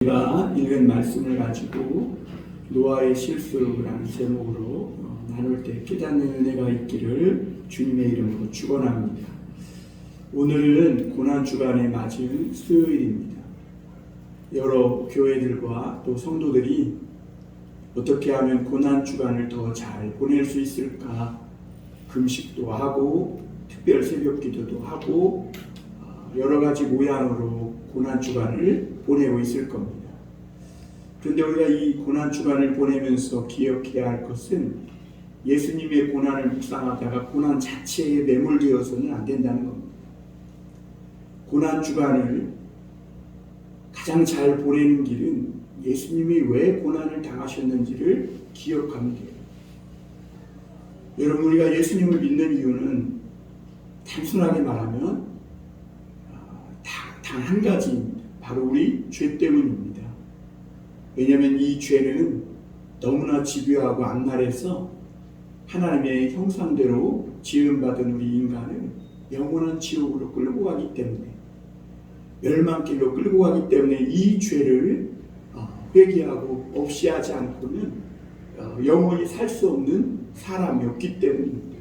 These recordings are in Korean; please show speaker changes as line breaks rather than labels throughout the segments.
우리가 읽은 말씀을 가지고 노아의 실수라는 제목으로 나눌 때 깨닫는 은혜가 있기를 주님의 이름으로 축원합니다. 오늘은 고난주간에 맞은 수요일입니다. 여러 교회들과 또 성도들이 어떻게 하면 고난주간을 더 잘 보낼 수 있을까 금식도 하고 특별 새벽기도도 하고 여러 가지 모양으로 고난주간을 보내고 있을 겁니다. 그런데 우리가 이 고난주간을 보내면서 기억해야 할 것은 예수님의 고난을 묵상하다가 고난 자체에 매몰되어서는 안 된다는 겁니다. 고난주간을 가장 잘 보내는 길은 예수님이 왜 고난을 당하셨는지를 기억하면 돼요. 여러분, 우리가 예수님을 믿는 이유는 단순하게 말하면 단 한 가지입니다. 바로 우리 죄 때문입니다. 왜냐하면 이 죄는 너무나 집요하고 악랄해서 하나님의 형상대로 지음받은 우리 인간을 영원한 지옥으로 끌고 가기 때문에, 멸망길로 끌고 가기 때문에 이 죄를 회개하고 없이 하지 않고는 영원히 살 수 없는 사람이었기 때문입니다.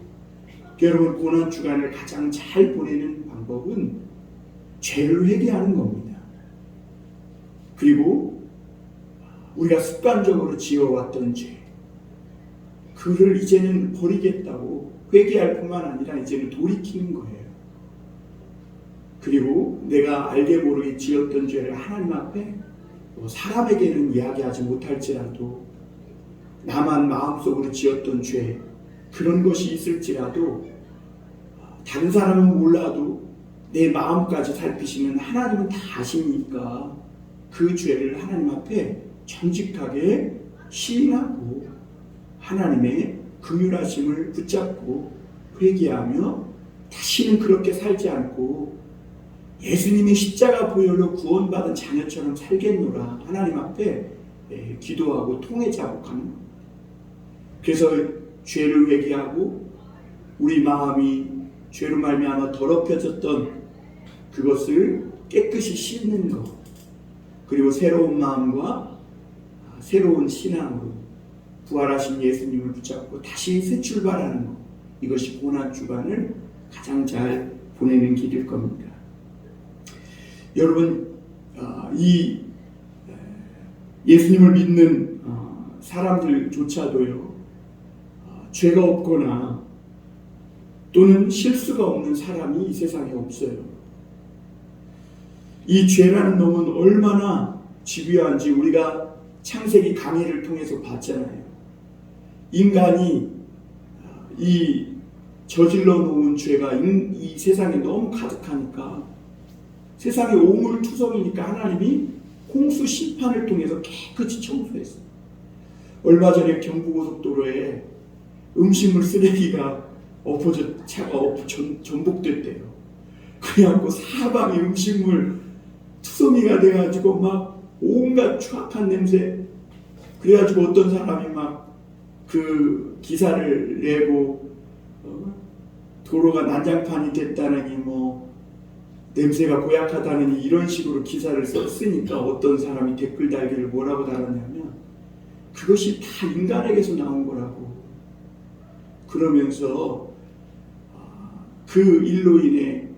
여러분, 고난주간을 가장 잘 보내는 방법은 죄를 회개하는 겁니다. 그리고 우리가 습관적으로 지어왔던 죄, 그를 이제는 버리겠다고 회개할 뿐만 아니라 이제는 돌이키는 거예요. 그리고 내가 알게 모르게 지었던 죄를 하나님 앞에 사람에게는 이야기하지 못할지라도, 나만 마음속으로 지었던 죄, 그런 것이 있을지라도 다른 사람은 몰라도 내 마음까지 살피시는 하나님은 다 아시니까 그 죄를 하나님 앞에 정직하게 시인하고 하나님의 긍휼하심을 붙잡고 회개하며 다시는 그렇게 살지 않고 예수님의 십자가 보혈로 구원받은 자녀처럼 살겠노라 하나님 앞에 기도하고 통회 자복하는 겁니다. 그래서 죄를 회개하고 우리 마음이 죄로 말미암아 더럽혀졌던 그것을 깨끗이 씻는 것, 그리고 새로운 마음과 새로운 신앙으로 부활하신 예수님을 붙잡고 다시 새 출발하는 것, 이것이 고난주간을 가장 잘 보내는 길일 겁니다. 여러분, 이 예수님을 믿는 사람들조차도요, 죄가 없거나 또는 실수가 없는 사람이 이 세상에 없어요. 이 죄라는 놈은 얼마나 집요한지 우리가 창세기 강의를 통해서 봤잖아요. 인간이 이 저질러 놓은 죄가 이 세상에 너무 가득하니까, 세상에 오물투성이니까 하나님이 홍수 심판을 통해서 깨끗이 청소했어요. 얼마 전에 경부고속도로에 음식물 쓰레기가 차가 전복됐대요. 그래갖고 사방에 음식물 투성이가 돼가지고 막 온갖 추악한 냄새. 그래가지고 어떤 사람이 막 그 기사를 내고 도로가 난장판이 됐다느니 냄새가 고약하다느니 이런 식으로 기사를 썼으니까 어떤 사람이 댓글 달기를 뭐라고 달았냐면 그것이 다 인간에게서 나온 거라고. 그러면서 그 일로 인해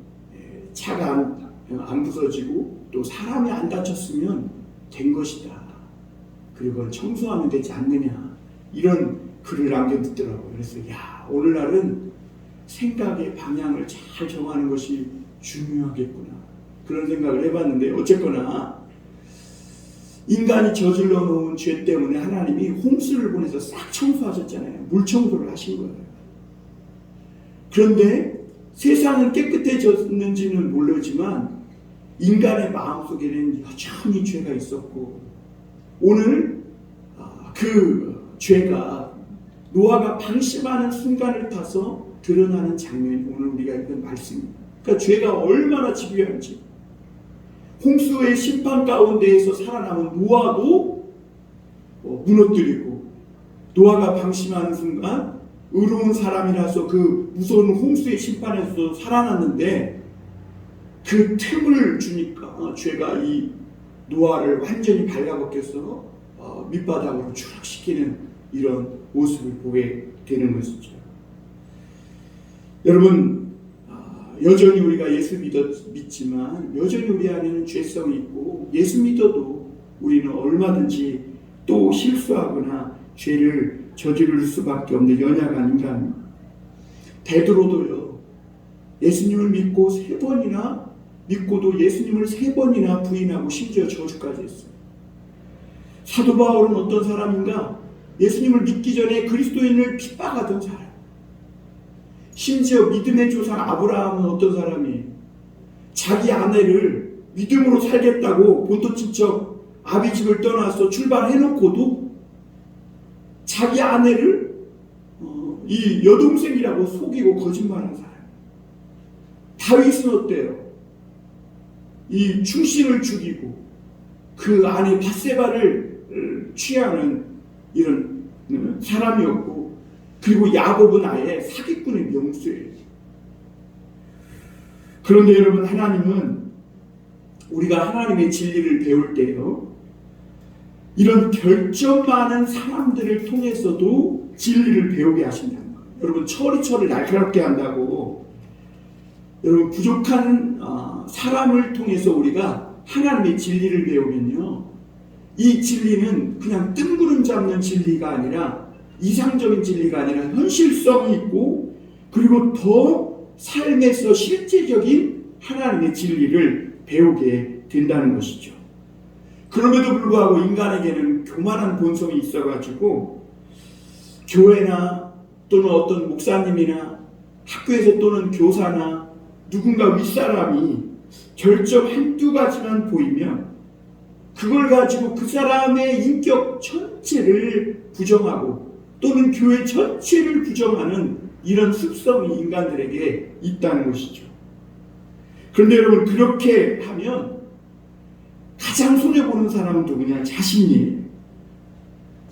차가 안 부서지고 또 사람이 안 다쳤으면 된 것이다. 그리고 그걸 청소하면 되지 않느냐. 이런 글을 남겨두더라고요. 그래서 오늘날은 생각의 방향을 잘 정하는 것이 중요하겠구나. 그런 생각을 해봤는데, 어쨌거나 인간이 저질러 놓은 죄 때문에 하나님이 홍수를 보내서 싹 청소하셨잖아요. 물 청소를 하신 거예요. 그런데 세상은 깨끗해졌는지는 모르지만 인간의 마음속에는 여전히 죄가 있었고, 오늘 그 죄가 노아가 방심하는 순간을 타서 드러나는 장면이 오늘 우리가 읽은 말씀입니다. 그러니까 죄가 얼마나 집요한지, 홍수의 심판 가운데에서 살아남은 노아도 무너뜨리고, 노아가 방심하는 순간 의로운 사람이라서 그 무서운 홍수의 심판에서 살아났는데 그 틈을 주니까 죄가 이 노아를 완전히 발라벗겨서 밑바닥으로 추락시키는 이런 모습을 보게 되는 것이죠. 여러분, 여전히 우리가 예수 믿지만 여전히 우리 안에는 죄성이 있고, 예수 믿어도 우리는 얼마든지 또 실수하거나 죄를 저지를 수밖에 없는 연약한 인간입니다. 베드로도요, 예수님을 믿고 3번이나 믿고도 예수님을 3번이나 부인하고 심지어 저주까지 했어요. 사도 바울은 어떤 사람인가? 예수님을 믿기 전에 그리스도인을 핍박하던 사람. 심지어 믿음의 조상 아브라함은 어떤 사람이에요? 자기 아내를 믿음으로 살겠다고 본토 친척 아비집을 떠나서 출발해놓고도 자기 아내를 이 여동생이라고 속이고 거짓말한 사람. 다윗은 어때요? 이 충신을 죽이고 그 아내 밧세바를 취하는 이런 사람이었고, 그리고 야곱은 아예 사기꾼의 명수예요. 그런데 여러분, 하나님은 우리가 하나님의 진리를 배울 때요, 이런 결점 많은 사람들을 통해서도 진리를 배우게 하신다는 거예요. 여러분, 철이 날카롭게 한다고 여러분 부족한 사람을 통해서 우리가 하나님의 진리를 배우면요, 이 진리는 그냥 뜬구름 잡는 진리가 아니라, 이상적인 진리가 아니라 현실성이 있고, 그리고 더 삶에서 실제적인 하나님의 진리를 배우게 된다는 것이죠. 그럼에도 불구하고 인간에게는 교만한 본성이 있어가지고 교회나 또는 어떤 목사님이나 학교에서 또는 교사나 누군가 윗사람이 결점 한두 가지만 보이면 그걸 가지고 그 사람의 인격 전체를 부정하고 또는 교회 전체를 부정하는 이런 습성이 인간들에게 있다는 것이죠. 그런데 여러분, 그렇게 하면 가장 손해보는 사람은 누구냐? 자신이에요.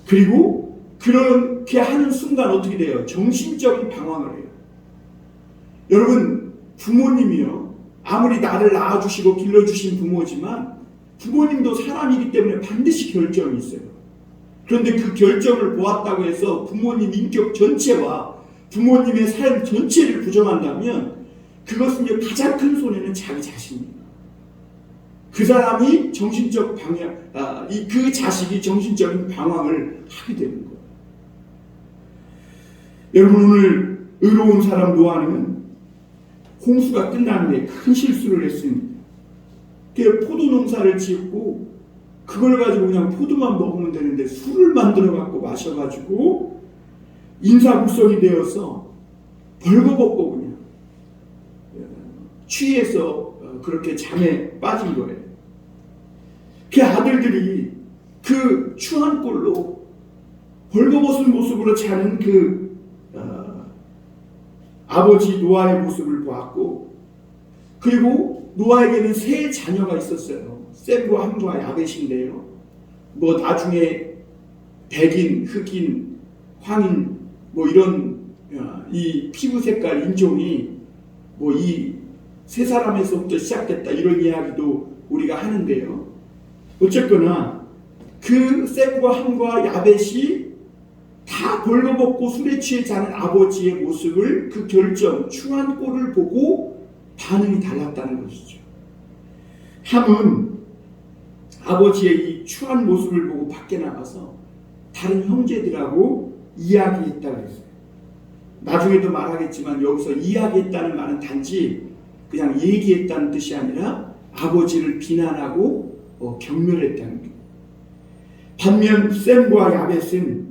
그리고 그렇게 하는 순간 어떻게 돼요? 정신적인 방황을 해요. 여러분, 부모님이요, 아무리 나를 낳아주시고 길러주신 부모지만 부모님도 사람이기 때문에 반드시 결점이 있어요. 그런데 그 결점을 보았다고 해서 부모님 인격 전체와 부모님의 삶 전체를 부정한다면 그것은 이제 가장 큰 손해는 자기 자신입니다. 그 사람이 정신적 방향, 그 자식이 정신적인 방황을 하게 되는 거예요. 여러분, 오늘 의로운 사람 노아는 홍수가 끝났는데 큰 실수를 했습니다. 포도 농사를 짓고 그걸 가지고 그냥 포도만 먹으면 되는데 술을 만들어 갖고 마셔가지고 인사불성이 되어서 벌거벗고 그냥 취해서 그렇게 잠에 빠진 거예요. 그 아들들이 그 추한 꼴로 벌거벗은 모습으로 자는 그 아버지 노아의 모습을 보았고, 그리고 노아에게는 세 자녀가 있었어요. 셈과 함과 야벳인데요, 뭐 나중에 백인, 흑인, 황인, 뭐 이런 이 피부 색깔 인종이 뭐 이 세 사람에서부터 시작됐다, 이런 이야기도 우리가 하는데요. 어쨌거나 그 셈과 함과 야벳이 다 벌거벗고 술에 취해 자는 아버지의 모습을, 그 결점, 추한 꼴을 보고 반응이 달랐다는 것이죠. 함은 아버지의 이 추한 모습을 보고 밖에 나가서 다른 형제들하고 이야기했다고 했어요. 나중에도 말하겠지만 여기서 이야기했다는 말은 단지 그냥 얘기했다는 뜻이 아니라 아버지를 비난하고 경멸했다는 거예요. 반면 셈과 야벳은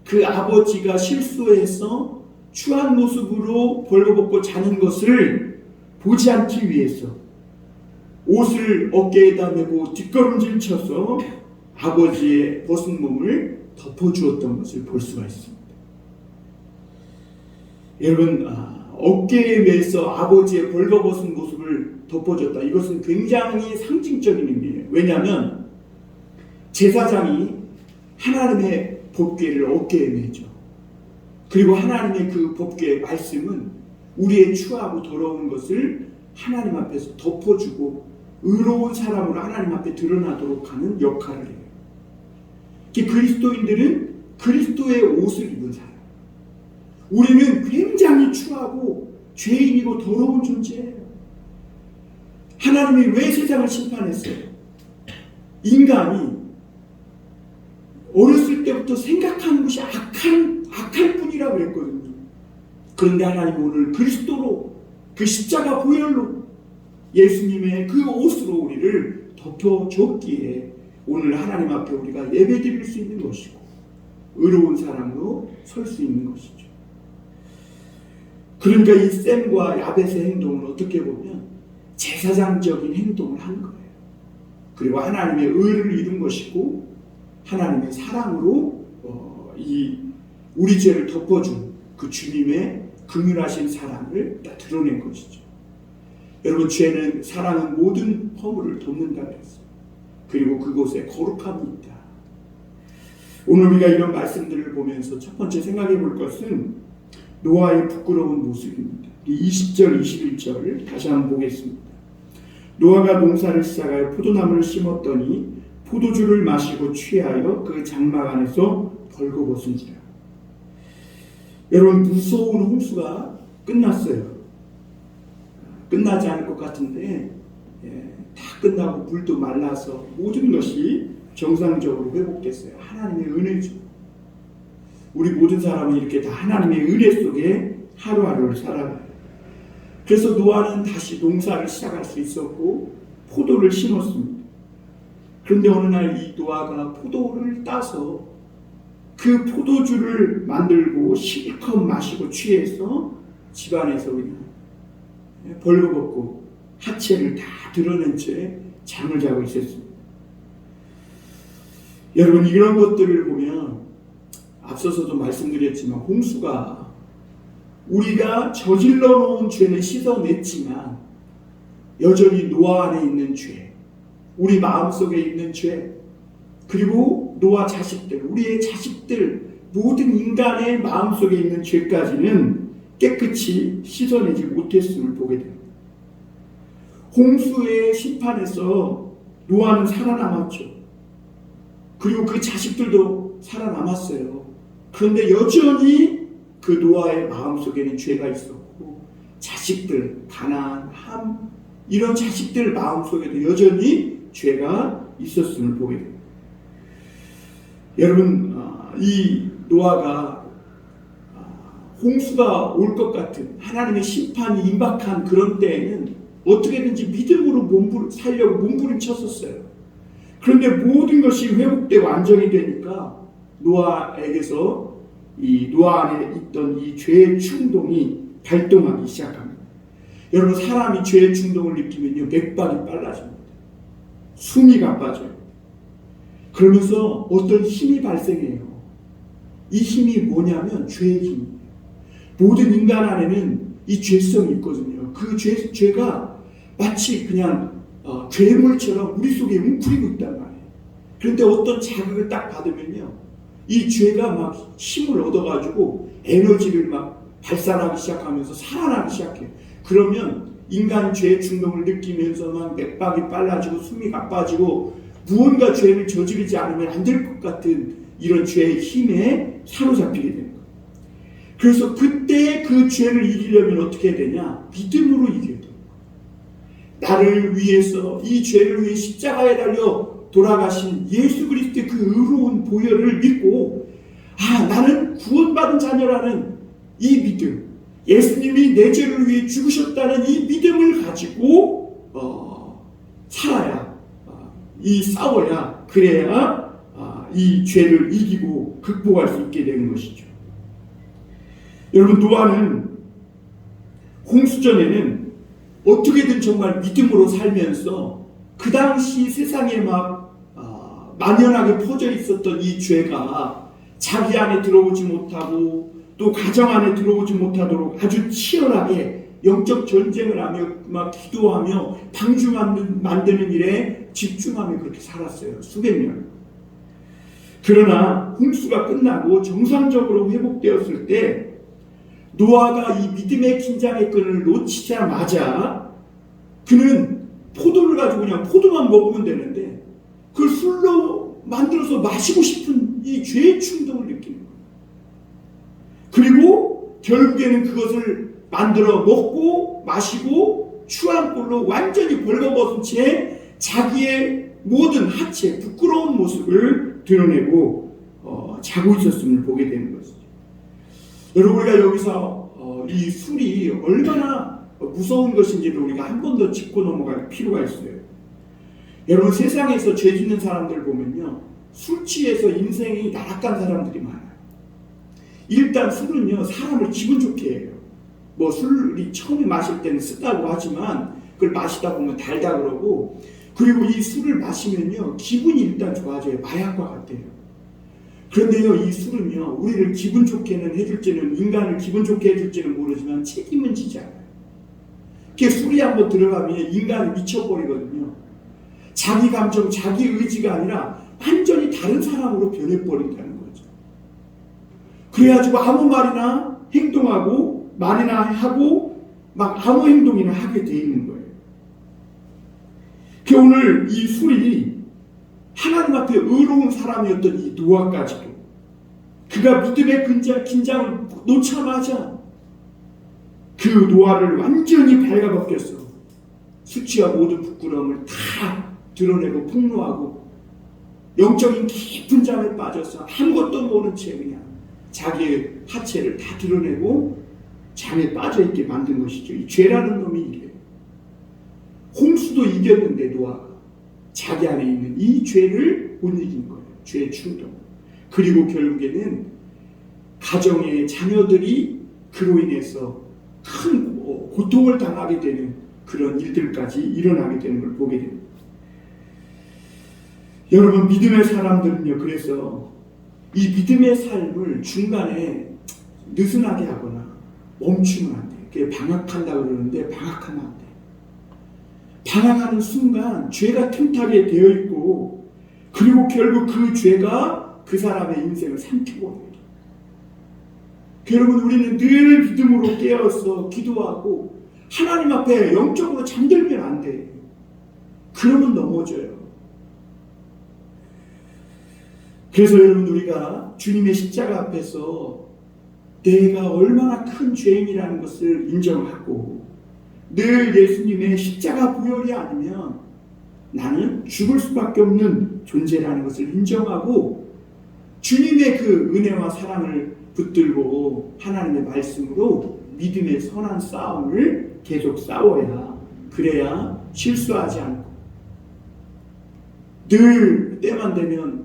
그 아버지가 실수해서 추한 모습으로 벌거벗고 자는 것을 보지 않기 위해서 옷을 어깨에다 메고 뒷걸음질 쳐서 아버지의 벗은 몸을 덮어주었던 것을 볼 수가 있습니다. 여러분, 어깨에 매서 아버지의 벌거벗은 모습을 덮어줬다. 이것은 굉장히 상징적인 의미예요. 왜냐하면 제사장이 하나님의 법궤를 어깨에 매죠. 그리고 하나님의 그 법궤의 말씀은 우리의 추하고 더러운 것을 하나님 앞에서 덮어주고 의로운 사람으로 하나님 앞에 드러나도록 하는 역할을 해요. 그리스도인들은 그리스도의 옷을 입은 사람. 우리는 굉장히 추하고 죄인이고 더러운 존재예요. 하나님이 왜 세상을 심판했어요? 인간이 어렸을 때부터 생각하는 것이 악할 뿐이라고 그랬거든요. 그런데 하나님 오늘 그리스도로 그 십자가 보혈로 예수님의 그 옷으로 우리를 덮어줬기에 오늘 하나님 앞에 우리가 예배드릴 수 있는 것이고 의로운 사람으로 설 수 있는 것이죠. 그러니까 이 샘과 야벳의 행동은 어떻게 보면 제사장적인 행동을 한 거예요. 그리고 하나님의 의를 이룬 것이고 하나님의 사랑으로 이 우리 죄를 덮어준 그 주님의 긍휼하신 사랑을 다 드러낸 것이죠. 여러분, 죄는 사랑은 모든 허물을 덮는다 그랬어요. 그리고 그곳에 거룩함이 있다. 오늘 우리가 이런 말씀들을 보면서 첫 번째 생각해 볼 것은 노아의 부끄러운 모습입니다. 20절, 21절 다시 한번 보겠습니다. 노아가 농사를 시작하여 포도나무를 심었더니 포도주를 마시고 취하여 그 장막 안에서 벌거벗은지라. 여러분, 무서운 홍수가 끝났어요. 끝나지 않을 것 같은데 다 끝나고 물도 말라서 모든 것이 정상적으로 회복됐어요. 하나님의 은혜죠. 우리 모든 사람은 이렇게 다 하나님의 은혜 속에 하루하루를 살아가요. 그래서 노아는 다시 농사를 시작할 수 있었고 포도를 심었습니다. 그런데 어느 날 이 노아가 포도를 따서 그 포도주를 만들고 실컷 마시고 취해서 집안에서 그냥 벌거벗고 하체를 다 드러낸 채 잠을 자고 있었습니다. 여러분, 이런 것들을 보면 앞서서도 말씀드렸지만 홍수가 우리가 저질러 놓은 죄는 씻어냈지만 여전히 노아 안에 있는 죄, 우리 마음속에 있는 죄, 그리고 노아 자식들, 우리의 자식들, 모든 인간의 마음속에 있는 죄까지는 깨끗이 씻어내지 못했음을 보게 됩니다. 홍수의 심판에서 노아는 살아남았죠. 그리고 그 자식들도 살아남았어요. 그런데 여전히 그 노아의 마음속에는 죄가 있었고 자식들, 가난, 함, 이런 자식들 마음속에도 여전히 죄가 있었음을 보게 됩니다. 여러분, 이 노아가 홍수가 올 것 같은 하나님의 심판이 임박한 그런 때에는 어떻게든지 믿음으로 살려고 몸부림쳤었어요. 그런데 모든 것이 회복되고 안정이 되니까 노아에게서 이 노아 안에 있던 이 죄의 충동이 발동하기 시작합니다. 여러분, 사람이 죄의 충동을 느끼면요, 맥박이 빨라집니다. 숨이 가빠져요. 그러면서 어떤 힘이 발생해요. 이 힘이 뭐냐면 죄의 힘이에요. 모든 인간 안에는 이 죄성이 있거든요. 그 죄가 마치 그냥 괴물처럼 우리 속에 웅크리고 있단 말이에요. 그런데 어떤 자극을 딱 받으면요, 이 죄가 막 힘을 얻어가지고 에너지를 막 발산하기 시작하면서 살아나기 시작해요. 그러면 인간 죄의 충동을 느끼면서 막 맥박이 빨라지고 숨이 가빠지고 무언가 죄를 저지르지 않으면 안 될 것 같은 이런 죄의 힘에 사로잡히게 되는 거예요. 그래서 그때 그 죄를 이기려면 어떻게 해야 되냐? 믿음으로 이겨야 돼요. 나를 위해서 이 죄를 위해 십자가에 달려 돌아가신 예수 그리스도의 그 의로운 보혈을 믿고 나는 구원받은 자녀라는 이 믿음, 예수님이 내 죄를 위해 죽으셨다는 이 믿음을 가지고 살아야, 싸워야, 그래야 이 죄를 이기고 극복할 수 있게 되는 것이죠. 여러분, 노아는 홍수 전에는 어떻게든 정말 믿음으로 살면서 그 당시 세상에 막 만연하게 퍼져 있었던 이 죄가 자기 안에 들어오지 못하고 또 가정 안에 들어오지 못하도록 아주 치열하게 영적 전쟁을 하며 막 기도하며 방주 만드는 일에 집중하며 그렇게 살았어요. 수백 년. 그러나 홍수가 끝나고 정상적으로 회복되었을 때 노아가 이 믿음의 긴장의 끈을 놓치자마자 그는 포도를 가지고 그냥 포도만 먹으면 되는데 그걸 술로 만들어서 마시고 싶은 이 죄의 충동을 느끼는 거예요. 그리고 결국에는 그것을 만들어 먹고 마시고 취한 꼴로 완전히 벌거벗은 채 자기의 모든 하체, 부끄러운 모습을 드러내고 자고 있었음을 보게 되는 것이죠. 여러분, 우리가 여기서 이 술이 얼마나 무서운 것인지를 우리가 한 번 더 짚고 넘어갈 필요가 있어요. 여러분, 세상에서 죄 짓는 사람들 보면요, 술 취해서 인생이 나락간 사람들이 많아요. 일단 술은요, 사람을 기분 좋게 해요. 뭐 술이 처음에 마실 때는 쓰다고 하지만 그걸 마시다 보면 달다 그러고, 그리고 이 술을 마시면요, 기분이 일단 좋아져요. 마약과 같아요. 그런데요, 이 술은요, 우리를 기분 좋게는 해줄지는, 인간을 기분 좋게 해줄지는 모르지만 책임은 지지 않아요. 그게 술이 한번 들어가면 인간이 미쳐버리거든요. 자기 감정, 자기 의지가 아니라 완전히 다른 사람으로 변해버린다는 거죠. 그래가지고 아무 말이나 행동하고 말이나 하고 막 아무 행동이나 하게 돼 있는 거예요. 그 오늘 이 술이 하나님 앞에 의로운 사람이었던 이 노아까지도 그가 믿음의 긴장을 놓자마자 그 노아를 완전히 발가벗겼어. 수치와 모든 부끄러움을 다 드러내고 폭로하고 영적인 깊은 잠에 빠져서 아무것도 모른 채 그냥 자기의 하체를 다 드러내고 잠에 빠져있게 만든 것이죠. 이 죄라는 놈이 이래요. 홍수도 이겼는데 노아가 자기 안에 있는 이 죄를 못 이긴 거예요. 죄의 충동. 그리고 결국에는 가정의 자녀들이 그로 인해서 큰 고통을 당하게 되는 그런 일들까지 일어나게 되는 걸 보게 됩니다. 여러분, 믿음의 사람들은요, 그래서 이 믿음의 삶을 중간에 느슨하게 하거나 멈추면 안 돼요. 그게 방학한다고 그러는데 방학하면 안 돼요. 방황하는 순간 죄가 틈타게 되어 있고, 그리고 결국 그 죄가 그 사람의 인생을 삼켜버립니다. 여러분, 우리는 늘 믿음으로 깨어서 기도하고 하나님 앞에 영적으로 잠들면 안 돼. 그러면 넘어져요. 그래서 여러분, 우리가 주님의 십자가 앞에서 내가 얼마나 큰 죄인이라는 것을 인정하고 늘 예수님의 십자가 보혈이 아니면 나는 죽을 수밖에 없는 존재라는 것을 인정하고 주님의 그 은혜와 사랑을 붙들고 하나님의 말씀으로 믿음의 선한 싸움을 계속 싸워야, 그래야 실수하지 않고 늘 때만 되면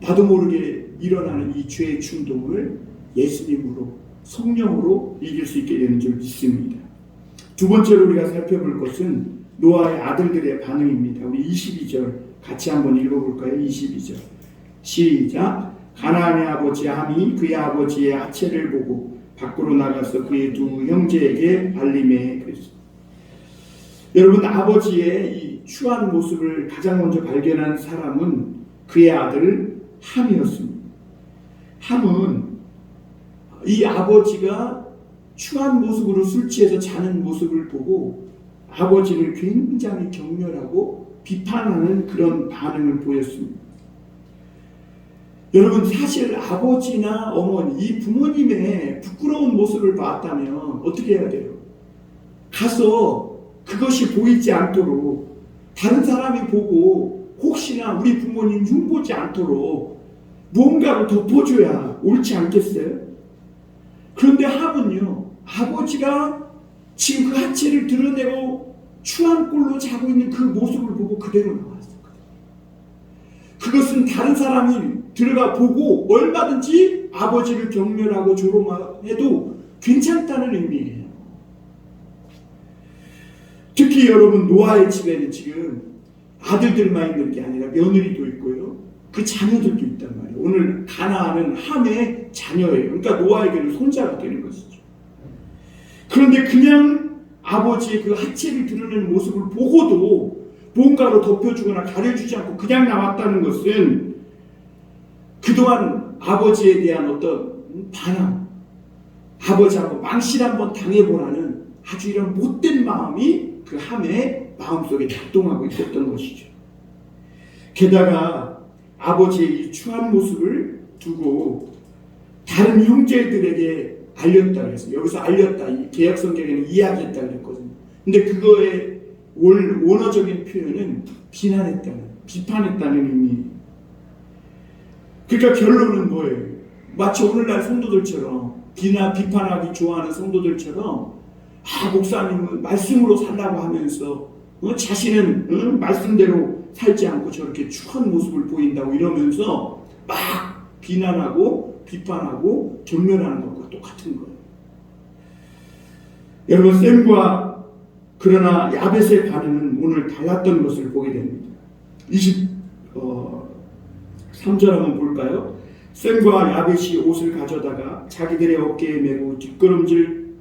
나도 모르게 일어나는 이 죄의 충동을 예수님으로, 성령으로 이길 수 있게 되는 줄 믿습니다. 두 번째로 우리가 살펴볼 것은 노아의 아들들의 반응입니다. 우리 22절 같이 한번 읽어볼까요? 22절 시작. 가나안의 아버지 함이 그의 아버지의 하체를 보고 밖으로 나가서 그의 두 형제에게 알림해 그랬습니다. 여러분, 아버지의 이 추한 모습을 가장 먼저 발견한 사람은 그의 아들 함이었습니다. 함은 이 아버지가 추한 모습으로 술 취해서 자는 모습을 보고 아버지를 굉장히 경멸하고 비판하는 그런 반응을 보였습니다. 여러분, 사실 아버지나 어머니, 이 부모님의 부끄러운 모습을 봤다면 어떻게 해야 돼요? 가서 그것이 보이지 않도록 다른 사람이 보고 혹시나 우리 부모님 흉보지 않도록 무언가를 덮어줘야 옳지 않겠어요? 그런데 함은요, 아버지가 지금 그 하체를 드러내고 추한 꼴로 자고 있는 그 모습을 보고 그대로 나왔어요. 그것은 다른 사람이 들어가 보고 얼마든지 아버지를 경멸하고 조롱해도 괜찮다는 의미예요. 특히 여러분, 노아의 집에는 지금 아들들만 있는 게 아니라 며느리도 있고요, 그 자녀들도 있단 말이에요. 오늘 가나안은 함의 자녀예요. 그러니까 노아에게는 손자가 되는 것이죠. 그런데 그냥 아버지의 그 하체를 드러내는 모습을 보고도 뭔가로 덮여주거나 가려주지 않고 그냥 나왔다는 것은 그동안 아버지에 대한 어떤 반항, 아버지하고 망신 한번 당해보라는 아주 이런 못된 마음이 그 함에 마음속에 작동하고 있었던 것이죠. 게다가 아버지의 이 추한 모습을 두고 다른 형제들에게 알렸다 그랬어요. 여기서 알렸다, 이 개역성경에는 이야기했다 그랬거든요. 근데 그거의 원어적인 표현은 비판했다는 의미예요. 그러니까 결론은 뭐예요? 마치 오늘날 성도들처럼 비판하기 좋아하는 성도들처럼 목사님은 말씀으로 살라고 하면서 자신은 말씀대로 살지 않고 저렇게 추한 모습을 보인다고 이러면서 막 비난하고 비판하고 경멸하는 것과 똑같은 거예요. 여러분, 셈과 그러나 야벳의 반응은 오늘 달랐던 것을 보게 됩니다. 23절 한번 볼까요? 셈과 야벳이 옷을 가져다가 자기들의 어깨에 메고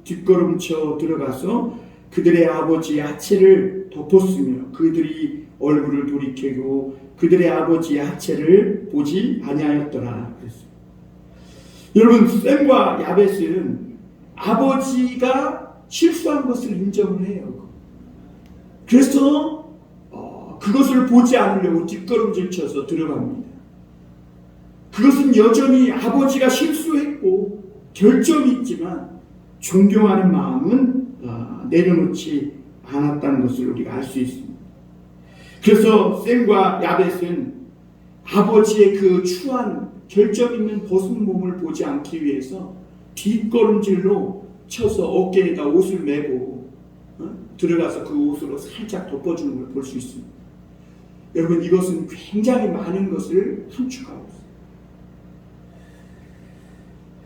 뒷걸음쳐 들어가서 그들의 아버지의 하체를 덮었으며 그들이 얼굴을 돌이키고 그들의 아버지의 하체를 보지 아니하였더라 그랬어요. 여러분, 셈과 야벳은 아버지가 실수한 것을 인정을 해요. 그래서 그것을 보지 않으려고 뒷걸음질 쳐서 들어갑니다. 그것은 여전히 아버지가 실수했고 결점이 있지만 존경하는 마음은 내려놓지 않았다는 것을 우리가 알 수 있습니다. 그래서 셈과 야벳은 아버지의 그 추한 결점 있는 벗은 몸을 보지 않기 위해서 뒷걸음질로 쳐서 어깨에다 옷을 메고 들어가서 그 옷으로 살짝 덮어주는 걸 볼 수 있습니다. 여러분, 이것은 굉장히 많은 것을 함축하고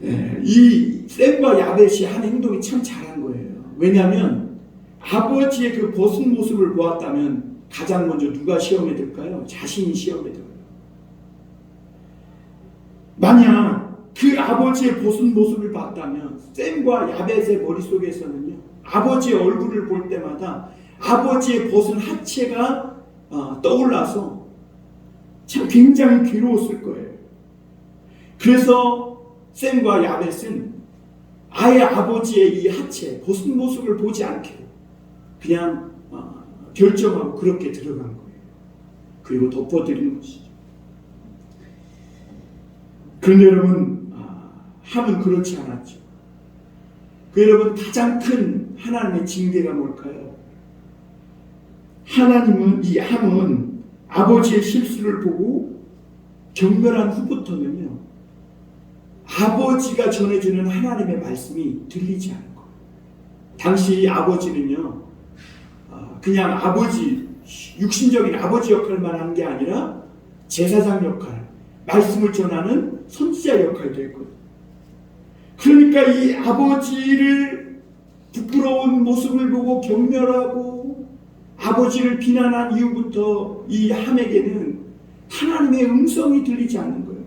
있어요. 이 셈과 야벳이 한 행동이 참 잘한 거예요. 왜냐하면 아버지의 그 벗은 모습을 보았다면 가장 먼저 누가 시험에 들까요? 자신이 시험에 들어요. 만약 그 아버지의 벗은 모습을 봤다면 셈과 야벳의 머릿속에서는요, 아버지의 얼굴을 볼 때마다 아버지의 벗은 하체가 떠올라서 참 굉장히 괴로웠을 거예요. 그래서 셈과 야벳은 아예 아버지의 이 하체, 벗은 모습을 보지 않기로 그냥 결정하고 그렇게 들어간 거예요. 그리고 덮어드린 것이죠. 그런데 여러분, 함은 그렇지 않았죠. 여러분, 가장 큰 하나님의 징계가 뭘까요? 하나님은, 이 함은 아버지의 실수를 보고 경멸한 후부터는요, 아버지가 전해주는 하나님의 말씀이 들리지 않은 거예요. 당시 아버지는요, 그냥 아버지, 육신적인 아버지 역할만 한 게 아니라 제사장 역할, 말씀을 전하는 선지자 역할도 했거든요. 그러니까 이 아버지를 부끄러운 모습을 보고 경멸하고 아버지를 비난한 이후부터 이 함에게는 하나님의 음성이 들리지 않는 거예요.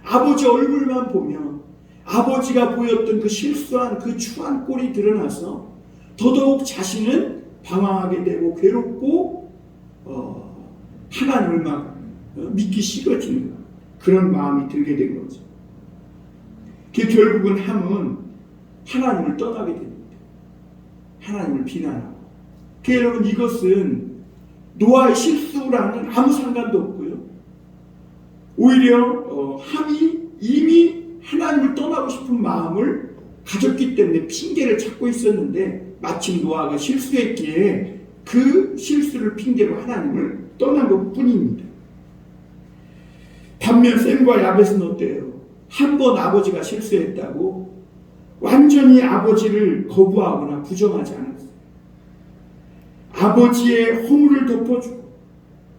아버지 얼굴만 보면 아버지가 보였던 그 실수한 그 추한 꼴이 드러나서 더더욱 자신은 방황하게 되고 괴롭고 하나님을 막 믿기 싫어지는 그런 마음이 들게 된 거죠. 결국은 함은 하나님을 떠나게 됩니다. 하나님을 비난하고. 여러분, 이것은 노아의 실수랑은 아무 상관도 없고요. 오히려 함이 이미 하나님을 떠나고 싶은 마음을 가졌기 때문에 핑계를 찾고 있었는데 마침 노아가 실수했기에 그 실수를 핑계로 하나님을 떠난 것뿐입니다. 반면 셈과 야벳은 어때요? 한 번 아버지가 실수했다고 완전히 아버지를 거부하거나 부정하지 않았어요. 아버지의 허물을 덮어주고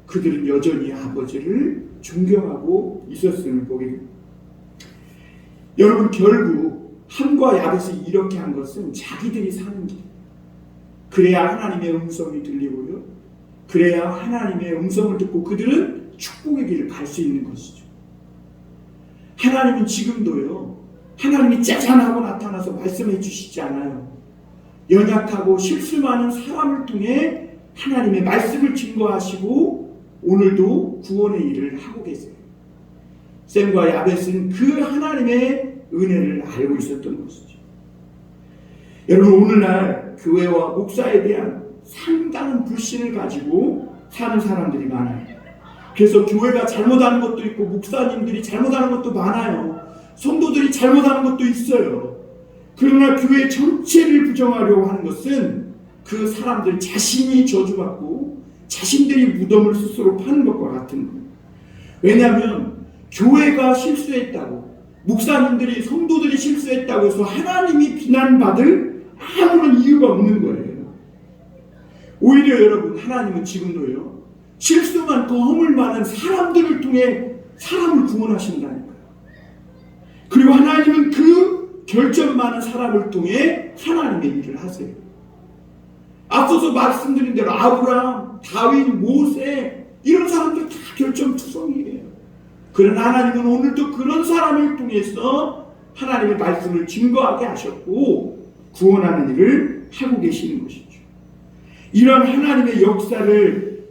그들은 여전히 아버지를 존경하고 있었음을 보게 됩니다. 여러분, 결국 함과 야벳이 이렇게 한 것은 자기들이 사는 길, 그래야 하나님의 음성이 들리고요, 그래야 하나님의 음성을 듣고 그들은 축복의 길을 갈 수 있는 것이죠. 하나님은 지금도요, 하나님이 짜잔하고 나타나서 말씀해 주시지 않아요. 연약하고 실수 많은 사람을 통해 하나님의 말씀을 증거하시고 오늘도 구원의 일을 하고 계세요. 셈과 야벳은 그 하나님의 은혜를 알고 있었던 것이죠. 여러분, 오늘날 교회와 목사에 대한 상당한 불신을 가지고 사는 사람들이 많아요. 그래서 교회가 잘못하는 것도 있고 목사님들이 잘못하는 것도 많아요. 성도들이 잘못하는 것도 있어요. 그러나 교회 전체를 부정하려고 하는 것은 그 사람들 자신이 저주받고 자신들이 무덤을 스스로 파는 것과 같은 거예요. 왜냐하면 교회가 실수했다고, 목사님들이, 성도들이 실수했다고 해서 하나님이 비난받을 아무런 이유가 없는 거예요. 오히려 여러분, 하나님은 지금도요, 실수만 더 허물 많은 사람들을 통해 사람을 구원하신다니까요. 그리고 하나님은 그 결점 많은 사람을 통해 하나님의 일을 하세요. 앞서서 말씀드린 대로 아브라함, 다윗, 모세 이런 사람들 다 결점투성이에요. 그러나 하나님은 오늘도 그런 사람을 통해서 하나님의 말씀을 증거하게 하셨고 구원하는 일을 하고 계시는 것이죠. 이런 하나님의 역사를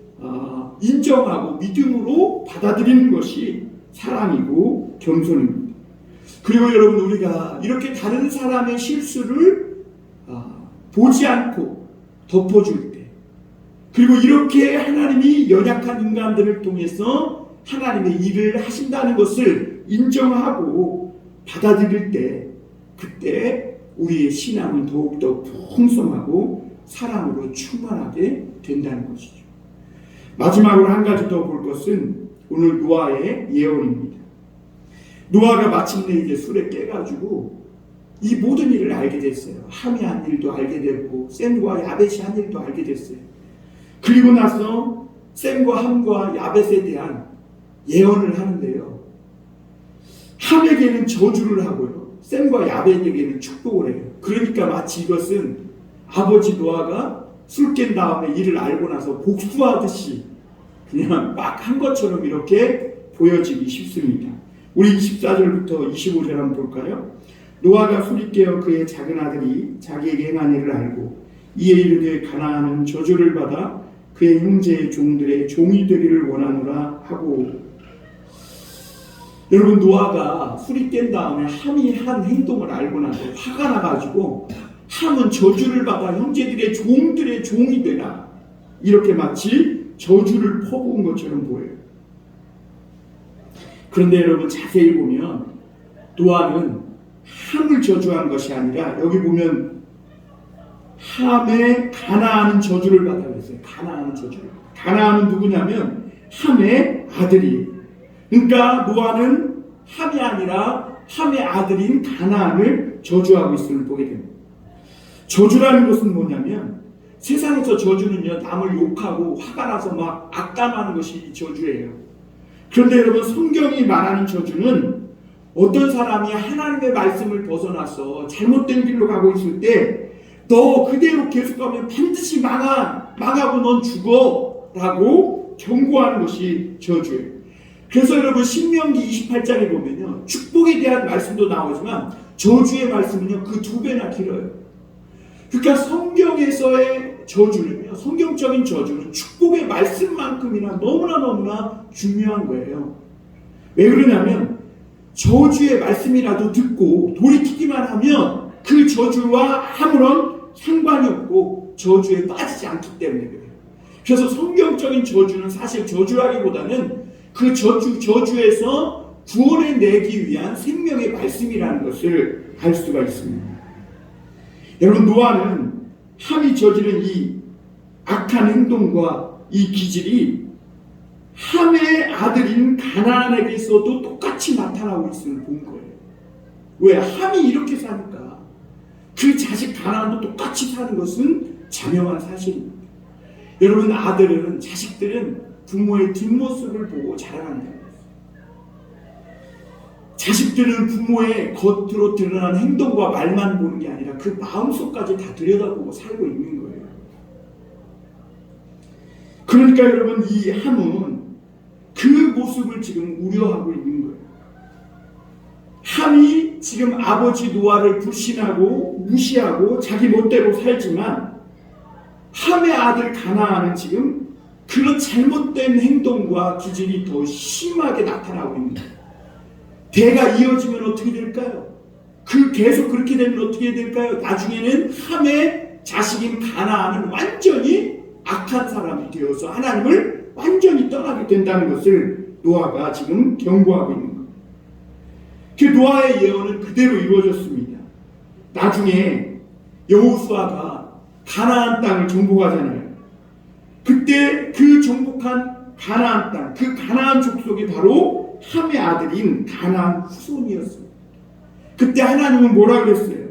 인정하고 믿음으로 받아들이는 것이 사랑이고 겸손입니다. 그리고 여러분, 우리가 이렇게 다른 사람의 실수를 보지 않고 덮어줄 때, 그리고 이렇게 하나님이 연약한 인간들을 통해서 하나님의 일을 하신다는 것을 인정하고 받아들일 때, 그때 우리의 신앙은 더욱더 풍성하고 사랑으로 충만하게 된다는 것이죠. 마지막으로 한 가지 더 볼 것은 오늘 노아의 예언입니다. 노아가 마침내 이제 술에 깨가지고 이 모든 일을 알게 됐어요. 함이 한 일도 알게 됐고 셈과 야벳이 한 일도 알게 됐어요. 그리고 나서 셈과 함과 야벳에 대한 예언을 하는데요, 함에게는 저주를 하고요, 셈과 야벳에게는 축복을 해요. 그러니까 마치 이것은 아버지 노아가 술 깬 다음에 일을 알고 나서 복수하듯이 그냥 막 한 것처럼 이렇게 보여지기 쉽습니다. 우리 24절부터 25절 한번 볼까요? 노아가 술이 깨어 그의 작은 아들이 자기에게 행한 일을 알고 이에 이르되 가나안은 저주를 받아 그의 형제의 종들의 종이 되기를 원하노라 하고. 여러분, 노아가 술이 깬 다음에 함이 한 행동을 알고 나서 화가 나가지고 함은 저주를 받아 형제들의 종들의 종이 되라, 이렇게 마치 저주를 퍼부은 것처럼 보여요. 그런데 여러분, 자세히 보면 노아는 함을 저주한 것이 아니라, 여기 보면 함에 가나안은 저주를 받아 그랬어요. 가나안은 저주를. 가나안은 누구냐면 함의 아들이에요. 그러니까 노아는 함이 아니라 함의 아들인 가나안을 저주하고 있음을 보게 됩니다. 저주라는 것은 뭐냐면, 세상에서 저주는요, 남을 욕하고 화가 나서 막 악담하는 것이 저주예요. 그런데 여러분, 성경이 말하는 저주는 어떤 사람이 하나님의 말씀을 벗어나서 잘못된 길로 가고 있을 때 너 그대로 계속하면 반드시 망하고 넌 죽어 라고 경고하는 것이 저주예요. 그래서 여러분, 신명기 28장에 보면요, 축복에 대한 말씀도 나오지만 저주의 말씀은요 그 2배나 길어요. 그러니까 성경에서의 저주는요, 성경적인 저주는 축복의 말씀만큼이나 너무나 중요한 거예요. 왜 그러냐면 저주의 말씀이라도 듣고 돌이키기만 하면 그 저주와 아무런 상관이 없고 저주에 빠지지 않기 때문에 그래요. 그래서 성경적인 저주는 사실 저주라기보다는 그 저주에서 구원해 내기 위한 생명의 말씀이라는 것을 알 수가 있습니다. 여러분, 노아는 함이 저지른 이 악한 행동과 이 기질이 함의 아들인 가나안에게서도 똑같이 나타나고 있음을 본 거예요. 왜? 함이 이렇게 사니까 그 자식 가나안도 똑같이 사는 것은 자명한 사실입니다. 여러분, 자식들은 부모의 뒷모습을 보고 자라난다는 거예요. 자식들은 부모의 겉으로 드러난 행동과 말만 보는 게 아니라 그 마음속까지 다 들여다보고 살고 있는 거예요. 그러니까 여러분, 이 함은 그 모습을 지금 우려하고 있는 거예요. 함이 지금 아버지 노아를 불신하고 무시하고 자기 멋대로 살지만 함의 아들 가나안은 지금 그런 잘못된 행동과 기질이 더 심하게 나타나고 있는 거예요. 대가 이어지면 어떻게 될까요? 계속 그렇게 되면 어떻게 될까요? 나중에는 함의 자식인 가나안은 완전히 악한 사람이 되어서 하나님을 완전히 떠나게 된다는 것을 노아가 지금 경고하고 있는 거예요. 그 노아의 예언은 그대로 이루어졌습니다. 나중에 여호수아가 가나안 땅을 정복하잖아요. 그때 그 정복한 가나안 땅, 그 가나안 족속이 바로 함의 아들인 가나안 후손이었습니다. 그때 하나님은 뭐라 그랬어요?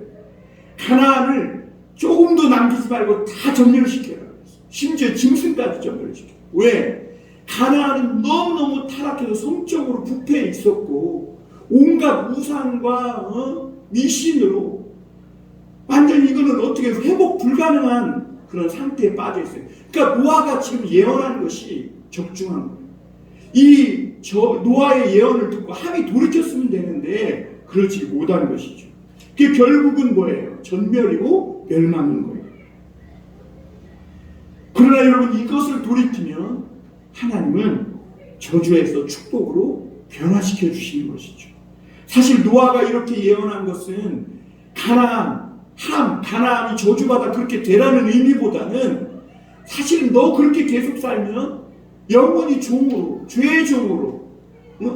가나안을 조금도 남기지 말고 다 점령시켜라. 심지어 짐승까지 점령시켜. 왜? 가나안은 너무너무 타락해서 성적으로 부패해 있었고 온갖 우상과 미신으로 완전히 이거는 어떻게 회복 불가능한 그런 상태에 빠져 있어요. 그러니까 노아가 지금 예언하는 것이 적중한 거예요. 노아의 예언을 듣고 함이 돌이켰으면 되는데 그렇지 못한 것이죠. 그게 결국은 뭐예요? 전멸이고 멸망인 거예요. 그러나 여러분 이것을 돌이키면 하나님은 저주에서 축복으로 변화시켜 주시는 것이죠. 사실 노아가 이렇게 예언한 것은 가나안이 저주받아 그렇게 되라는 의미보다는 사실 너 그렇게 계속 살면 영원히 종으로, 죄의 종으로,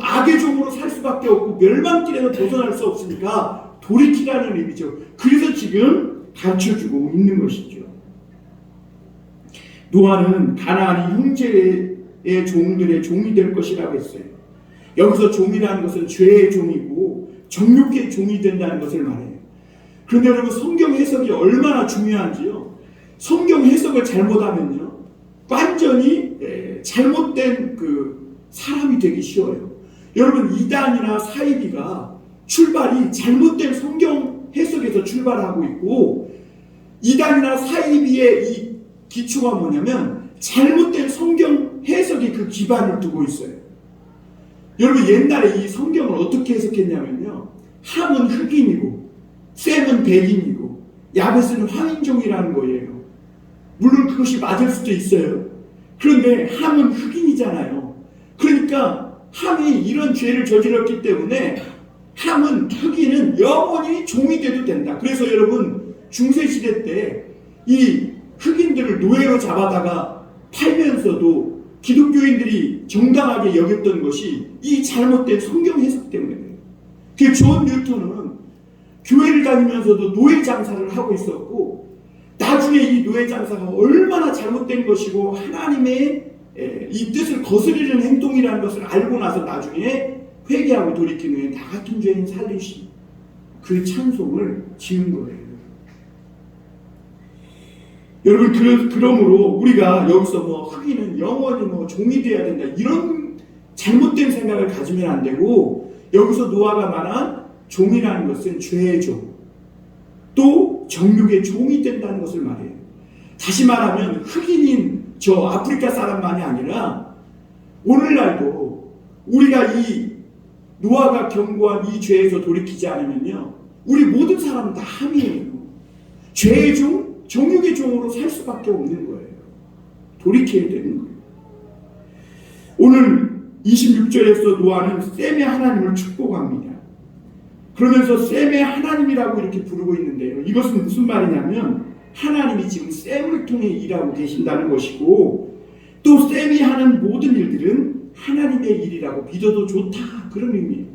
악의 종으로 살 수밖에 없고 멸망길에서 벗어날 수 없으니까 돌이키라는 의미죠. 그래서 지금 가르쳐주고 있는 것이죠. 노아는 가나안이 형제의 종들의 종이 될 것이라고 했어요. 여기서 종이라는 것은 죄의 종이고 정욕의 종이 된다는 것을 말해요. 그런데 여러분 성경 해석이 얼마나 중요한지요. 성경 해석을 잘못하면요 완전히 잘못된 그 사람이 되기 쉬워요. 여러분 이단이나 사이비가 출발이 잘못된 성경 해석에서 출발하고 있고 이단이나 사이비의 이 기초가 뭐냐면 잘못된 성경 해석이 그 기반을 두고 있어요. 여러분 옛날에 이 성경을 어떻게 해석했냐면요 함은 흑인이고 셈은 백인이고 야벳은 황인종이라는 거예요. 물론 그것이 맞을 수도 있어요. 그런데 함은 흑인이잖아요. 그러니까 함이 이런 죄를 저질렀기 때문에 흑인은 영원히 종이 돼도 된다. 그래서 여러분 중세시대 때 이 흑인들을 노예로 잡아다가 팔면서도 기독교인들이 정당하게 여겼던 것이 이 잘못된 성경 해석 때문에 그래요. 존 뉴턴은 교회를 다니면서도 노예 장사를 하고 있었고 나중에 이 노예 장사가 얼마나 잘못된 것이고 하나님의 이 뜻을 거스르는 행동이라는 것을 알고 나서 나중에 회개하고 돌이킨 후에 나 같은 죄인 살리시 그 찬송을 지은 거예요. 여러분 그러므로 우리가 여기서 흑인은 영원히 종이 되어야 된다 이런 잘못된 생각을 가지면 안 되고 여기서 노아가 말한 종이라는 것은 죄의 종 또 정욕의 종이 된다는 것을 말해요. 다시 말하면 흑인인 저 아프리카 사람만이 아니라 오늘날도 우리가 이 노아가 경고한 이 죄에서 돌이키지 않으면요 우리 모든 사람은 다 함이에요. 죄의 종, 정욕의 종으로 살 수밖에 없는 거예요. 돌이켜야 되는 거예요. 오늘 26절에서 노아는 셈의 하나님을 축복합니다. 그러면서 셈의 하나님이라고 이렇게 부르고 있는데요. 이것은 무슨 말이냐면 하나님이 지금 셈을 통해 일하고 계신다는 것이고 또 셈이 하는 모든 일들은 하나님의 일이라고 믿어도 좋다 그런 의미예요.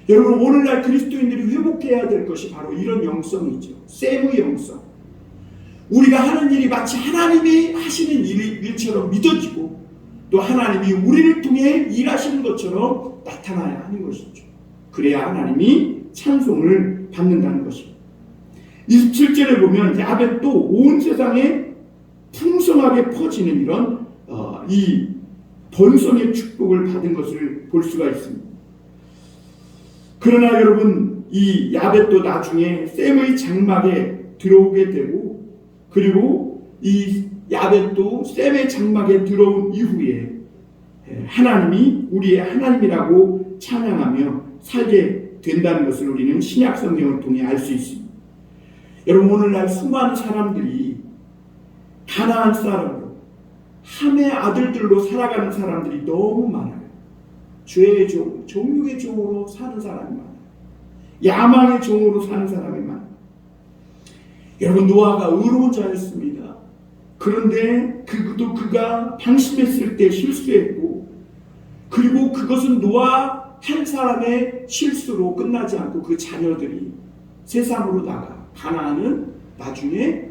여러분 오늘날 그리스도인들이 회복해야 될 것이 바로 이런 영성이죠. 셈의 영성. 우리가 하는 일이 마치 하나님이 하시는 일처럼 믿어지고 또 하나님이 우리를 통해 일하시는 것처럼 나타나야 하는 것이죠. 그래야 하나님이 찬송을 받는다는 것입니다. 27절에 보면 야벳도 온 세상에 풍성하게 퍼지는 이런 이 번성의 축복을 받은 것을 볼 수가 있습니다. 그러나 여러분 이 야벳도 나중에 셈의 장막에 들어오게 되고 그리고 이 야벳도 셈의 장막에 들어온 이후에 하나님이 우리의 하나님이라고 찬양하며 살게 된다는 것을 우리는 신약 성경을 통해 알 수 있습니다. 여러분 오늘날 수많은 사람들이 가나안 사람으로 함의 아들들로 살아가는 사람들이 너무 많아요. 죄의 종, 정욕의 종으로 사는 사람이 많아요. 야망의 종으로 사는 사람이 많아요. 여러분, 노아가 의로운 자였습니다. 그런데 그가 방심했을 때 실수했고, 그리고 그것은 노아 한 사람의 실수로 끝나지 않고 그 자녀들이 세상으로 나가 가나안은 나중에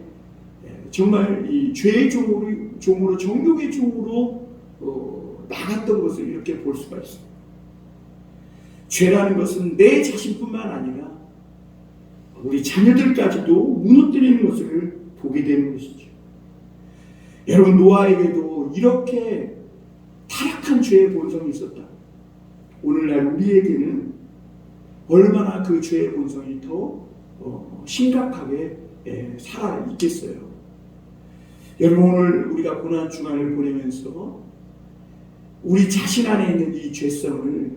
정말 이 죄의 종으로 정욕의 종으로 나갔던 것을 이렇게 볼 수가 있습니다. 죄라는 것은 내 자신뿐만 아니라 우리 자녀들까지도 무너뜨리는 것을 보게 되는 것이죠. 여러분, 노아에게도 이렇게 타락한 죄의 본성이 있었다. 오늘날 우리에게는 얼마나 그 죄의 본성이 더 심각하게 살아 있겠어요. 여러분, 오늘 우리가 고난 주간을 보내면서 우리 자신 안에 있는 이 죄성을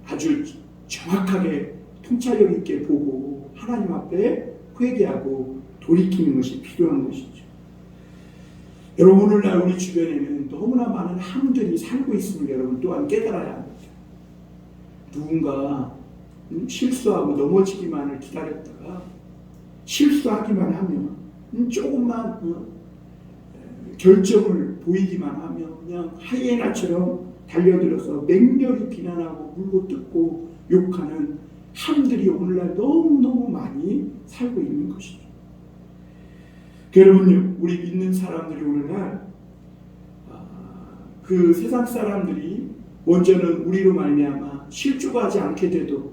아주 정확하게 통찰력 있게 보고 하나님 앞에 회개하고 돌이키는 것이 필요한 것이죠. 여러분, 오늘날 우리 주변에는 너무나 많은 함들이 살고 있음을 여러분 또한 깨달아야 합니다. 누군가 실수하고 넘어지기만을 기다렸다가 실수하기만 하면 조금만 결정을 보이기만 하면 그냥 하이에나처럼 달려들어서 맹렬히 비난하고 물고 뜯고 욕하는 함들이 오늘날 너무너무 많이 살고 있는 것이죠. 여러분, 우리 믿는 사람들이 오늘날 그 세상 사람들이 먼저는 우리로 말미암아 실족하지 않게 돼도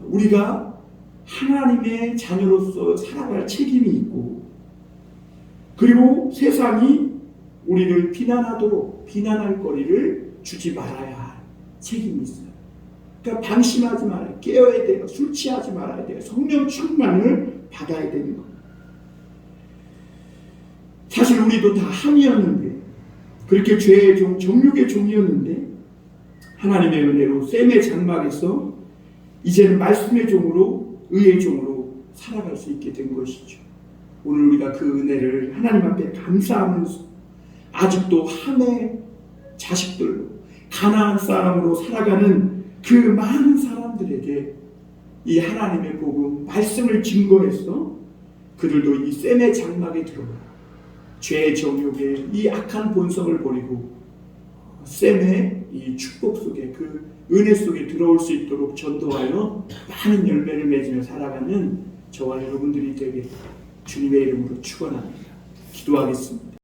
우리가 하나님의 자녀로서 살아갈 책임이 있고, 그리고 세상이 우리를 비난하도록 비난할 거리를 주지 말아야 할 책임이 있어요. 그러니까 방심하지 말아야, 깨어야 돼요. 술 취하지 말아야 돼요. 성령 충만을 받아야 되는 겁니다. 사실 우리도 다 함이었는데, 그렇게 죄의 종, 정욕의 종이었는데 하나님의 은혜로 셈의 장막에서 이제는 말씀의 종으로, 의의 종으로 살아갈 수 있게 된 것이죠. 오늘 우리가 그 은혜를 하나님 앞에 감사하면서 아직도 함의 자식들로 가나안 사람으로 살아가는 그 많은 사람들에게 이 하나님의 복음, 말씀을 증거해서 그들도 이 셈의 장막에 들어가 죄의 정욕에 이 악한 본성을 버리고 셈의 이 축복 속에, 그 은혜 속에 들어올 수 있도록 전도하여 많은 열매를 맺으며 살아가는 저와 여러분들이 되게 주님의 이름으로 축원합니다. 기도하겠습니다.